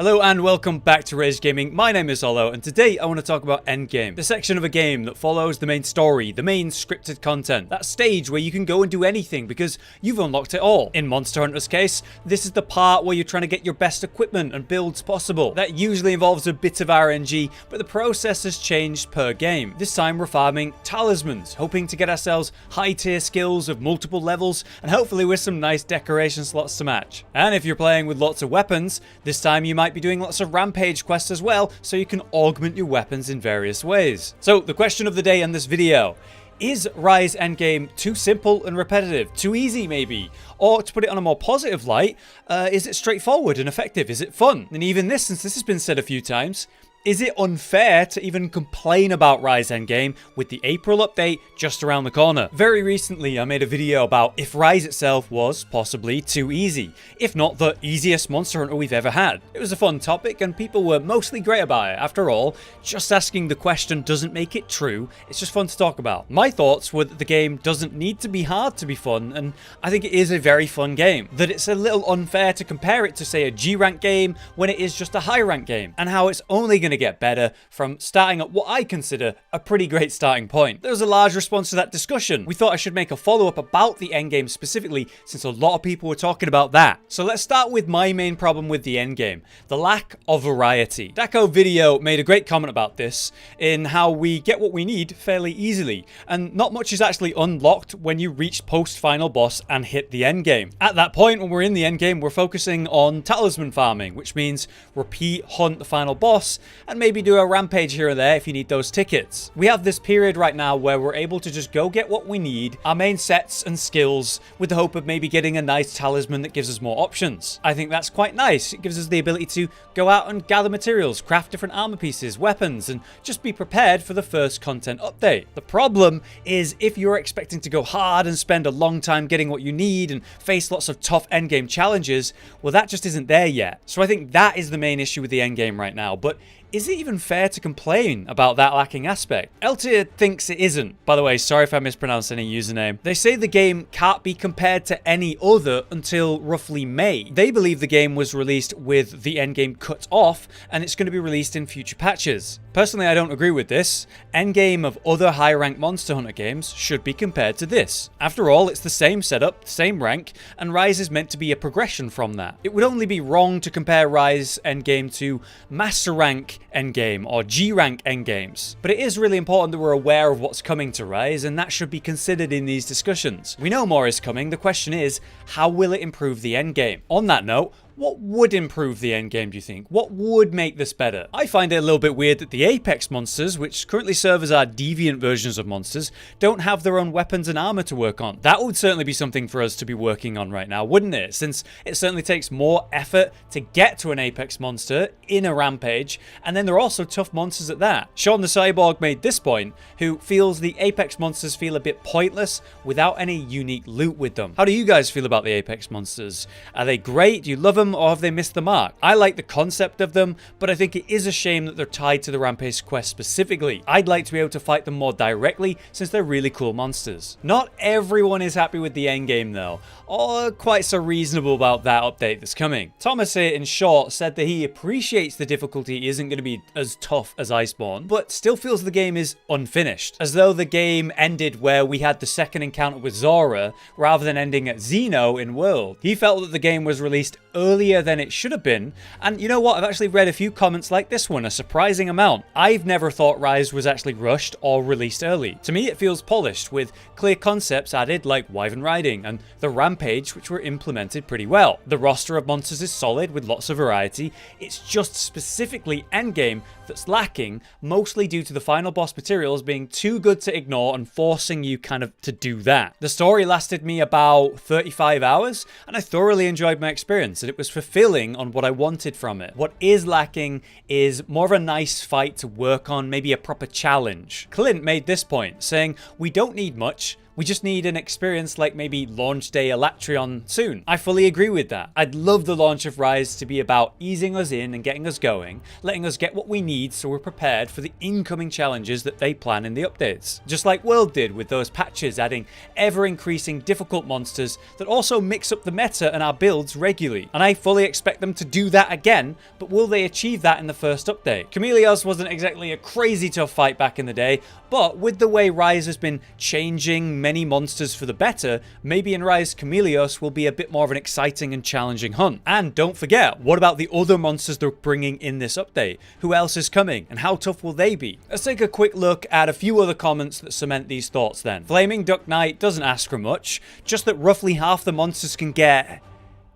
Hello and welcome back to Rage Gaming. My name is Olo, and today I want to talk about Endgame, the section of a game that follows the main story, the main scripted content, that stage where you can go and do anything because you've unlocked it all. In Monster Hunter's case, this is the part where you're trying to get your best equipment and builds possible. That usually involves a bit of RNG, but the process has changed per game. This time we're farming talismans, hoping to get ourselves high tier skills of multiple levels, and hopefully with some nice decoration slots to match. And if you're playing with lots of weapons, this time you might be doing lots of Rampage quests as well, so you can augment your weapons in various ways. So the question of the day in this video: is Rise Endgame too simple and repetitive? Too easy maybe? Or to put it on a more positive light, is it straightforward and effective? Is it fun? And even this, since this has been said a few times, is it unfair to even complain about Rise Endgame with the April update just around the corner? Very recently I made a video about if Rise itself was possibly too easy, if not the easiest Monster Hunter we've ever had. It was a fun topic and people were mostly great about it. After all, just asking the question doesn't make it true, it's just fun to talk about. My thoughts were that the game doesn't need to be hard to be fun, and I think it is a very fun game. That it's a little unfair to compare it to, say, a G rank game when it is just a high rank game, and how it's only going to get better from starting at what I consider a pretty great starting point. There was a large response to that discussion. We thought I should make a follow-up about the endgame specifically, since a lot of people were talking about that. So let's start with my main problem with the endgame: the lack of variety. RageGamingVideo made a great comment about this, in how we get what we need fairly easily, and not much is actually unlocked when you reach post-final boss and hit the endgame. At that point, when we're in the endgame, we're focusing on talisman farming, which means repeat hunt the final boss, and maybe do a rampage here or there if you need those tickets. We have this period right now where we're able to just go get what we need, our main sets and skills, with the hope of maybe getting a nice talisman that gives us more options. I think that's quite nice. It gives us the ability to go out and gather materials, craft different armor pieces, weapons, and just be prepared for the first content update. The problem is if you're expecting to go hard and spend a long time getting what you need and face lots of tough endgame challenges, well, that just isn't there yet. So I think that is the main issue with the endgame right now. But is it even fair to complain about that lacking aspect? Eltier thinks it isn't. By the way, sorry if I mispronounced any username. They say the game can't be compared to any other until roughly May. They believe the game was released with the endgame cut off, and it's going to be released in future patches. Personally, I don't agree with this. Endgame of other high-ranked Monster Hunter games should be compared to this. After all, it's the same setup, same rank, and Rise is meant to be a progression from that. It would only be wrong to compare Rise Endgame to Master Rank Endgame or G rank endgames. But it is really important that we're aware of what's coming to Rise, and that should be considered in these discussions. We know more is coming. The question is, how will it improve the endgame? On that note, what would improve the endgame, do you think? What would make this better? I find it a little bit weird that the Apex monsters, which currently serve as our deviant versions of monsters, don't have their own weapons and armor to work on. That would certainly be something for us to be working on right now, wouldn't it? Since it certainly takes more effort to get to an Apex monster in a Rampage, and then they're also tough monsters at that. Sean the Cyborg made this point, who feels the Apex monsters feel a bit pointless without any unique loot with them. How do you guys feel about the Apex monsters? Are they great? Do you love them? Or have they missed the mark? I like the concept of them, but I think it is a shame that they're tied to the Rampage quest specifically. I'd like to be able to fight them more directly, since they're really cool monsters. Not everyone is happy with the endgame though, or quite so reasonable about that update that's coming. Thomas here, in short, said that he appreciates the difficulty isn't going to be as tough as Iceborne, but still feels the game is unfinished, as though the game ended where we had the second encounter with Zora, rather than ending at Xeno in World. He felt that the game was released earlier than it should have been, and you know what, I've actually read a few comments like this one, a surprising amount. I've never thought Rise was actually rushed or released early. To me, it feels polished, with clear concepts added like Wyvern riding and the Rampage, which were implemented pretty well. The roster of monsters is solid with lots of variety. It's just specifically endgame that's lacking, mostly due to the final boss materials being too good to ignore and forcing you kind of to do that. The story lasted me about 35 hours, and I thoroughly enjoyed my experience, and it was fulfilling on what I wanted from it. What is lacking is more of a nice fight to work on, maybe a proper challenge. Clint made this point, saying, "We don't need much. We just need an experience like maybe launch day Electron soon. I fully agree with that. I'd love the launch of Rise to be about easing us in and getting us going, letting us get what we need so we're prepared for the incoming challenges that they plan in the updates. Just like World did with those patches, adding ever-increasing difficult monsters that also mix up the meta and our builds regularly. And I fully expect them to do that again, but will they achieve that in the first update? Chameleos wasn't exactly a crazy tough fight back in the day, but with the way Rise has been changing many monsters for the better, maybe in Rise Chameleos will be a bit more of an exciting and challenging hunt. And don't forget, what about the other monsters they're bringing in this update? Who else is coming and how tough will they be? Let's take a quick look at a few other comments that cement these thoughts then. Flaming Duck Knight doesn't ask for much, just that roughly half the monsters can get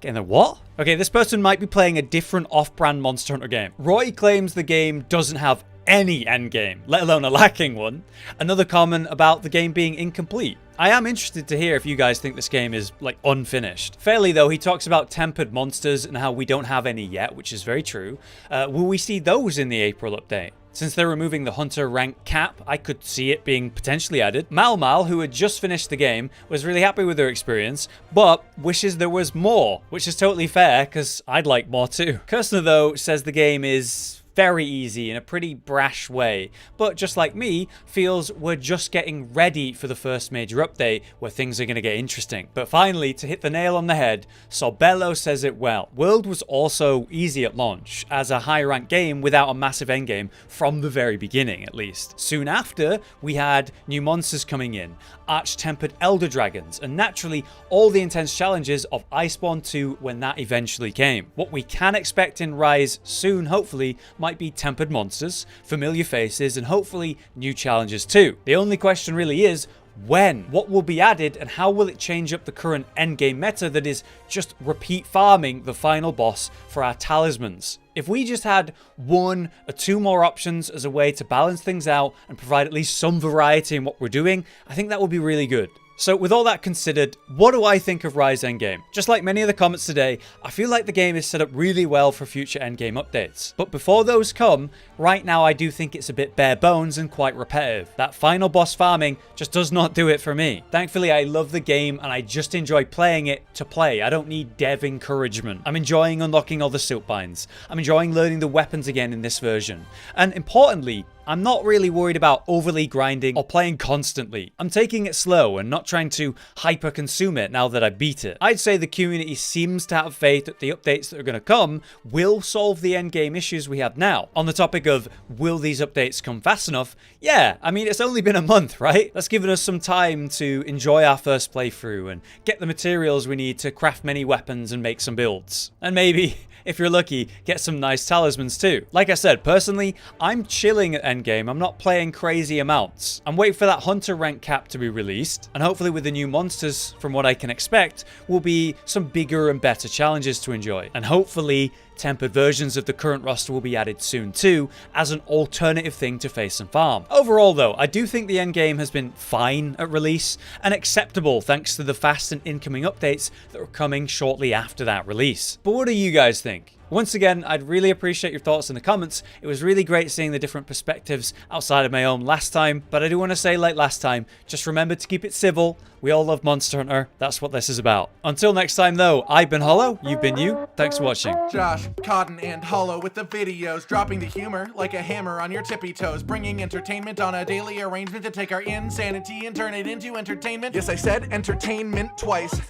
the what? Okay, this person might be playing a different off-brand Monster Hunter game. Roy claims the game doesn't have any endgame, let alone a lacking one. Another comment about the game being incomplete. I am interested to hear if you guys think this game is, like, unfinished. Fairly, though, he talks about tempered monsters and how we don't have any yet, which is very true. Will we see those in the April update? Since they're removing the Hunter rank cap, I could see it being potentially added. Mal, who had just finished the game, was really happy with their experience, but wishes there was more, which is totally fair, because I'd like more too. Kirstner, though, says the game is very easy in a pretty brash way, but just like me, feels we're just getting ready for the first major update where things are going to get interesting. But finally, to hit the nail on the head, Sorbello says it well. World was also easy at launch, as a high-ranked game without a massive endgame from the very beginning, at least. Soon after, we had new monsters coming in, arch-tempered elder dragons, and naturally, all the intense challenges of Iceborne 2 when that eventually came. What we can expect in Rise soon, hopefully, might be tempered monsters, familiar faces, and hopefully new challenges too. The only question really is, when? What will be added and how will it change up the current endgame meta that is just repeat farming the final boss for our talismans? If we just had 1 or 2 more options as a way to balance things out and provide at least some variety in what we're doing, I think that would be really good. So with all that considered, what do I think of Rise Endgame? Just like many of the comments today, I feel like the game is set up really well for future endgame updates. But before those come, right now I do think it's a bit bare bones and quite repetitive. That final boss farming just does not do it for me. Thankfully, I love the game and I just enjoy playing it to play. I don't need dev encouragement. I'm enjoying unlocking all the silk binds. I'm enjoying learning the weapons again in this version. And importantly, I'm not really worried about overly grinding or playing constantly. I'm taking it slow and not trying to hyper consume it now that I beat it. I'd say the community seems to have faith that the updates that are going to come will solve the endgame issues we have now. On the topic of will these updates come fast enough? Yeah, I mean, it's only been a month, right? That's given us some time to enjoy our first playthrough and get the materials we need to craft many weapons and make some builds. And maybe, if you're lucky, get some nice talismans too. Like I said, personally, I'm chilling at endgame. I'm not playing crazy amounts. I'm waiting for that Hunter rank cap to be released, and hopefully with the new monsters, from what I can expect, will be some bigger and better challenges to enjoy. And hopefully, tempered versions of the current roster will be added soon too, as an alternative thing to face and farm. Overall though, I do think the endgame has been fine at release, and acceptable thanks to the fast and incoming updates that are coming shortly after that release. But what do you guys think? Once again, I'd really appreciate your thoughts in the comments. It was really great seeing the different perspectives outside of my own last time, but I do want to say, like last time, just remember to keep it civil. We all love Monster Hunter. That's what this is about. Until next time though, I've been Hollow, you've been you. Thanks for watching. Josh, Cotton, and Hollow with the videos, dropping the humor like a hammer on your tippy toes, bringing entertainment on a daily arrangement to take our insanity and turn it into entertainment. Yes, I said entertainment twice,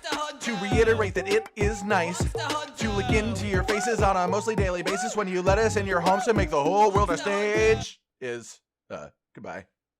to reiterate that it is nice to look into your faces on a mostly daily basis when you let us in your homes to make the whole world a stage. Goodbye.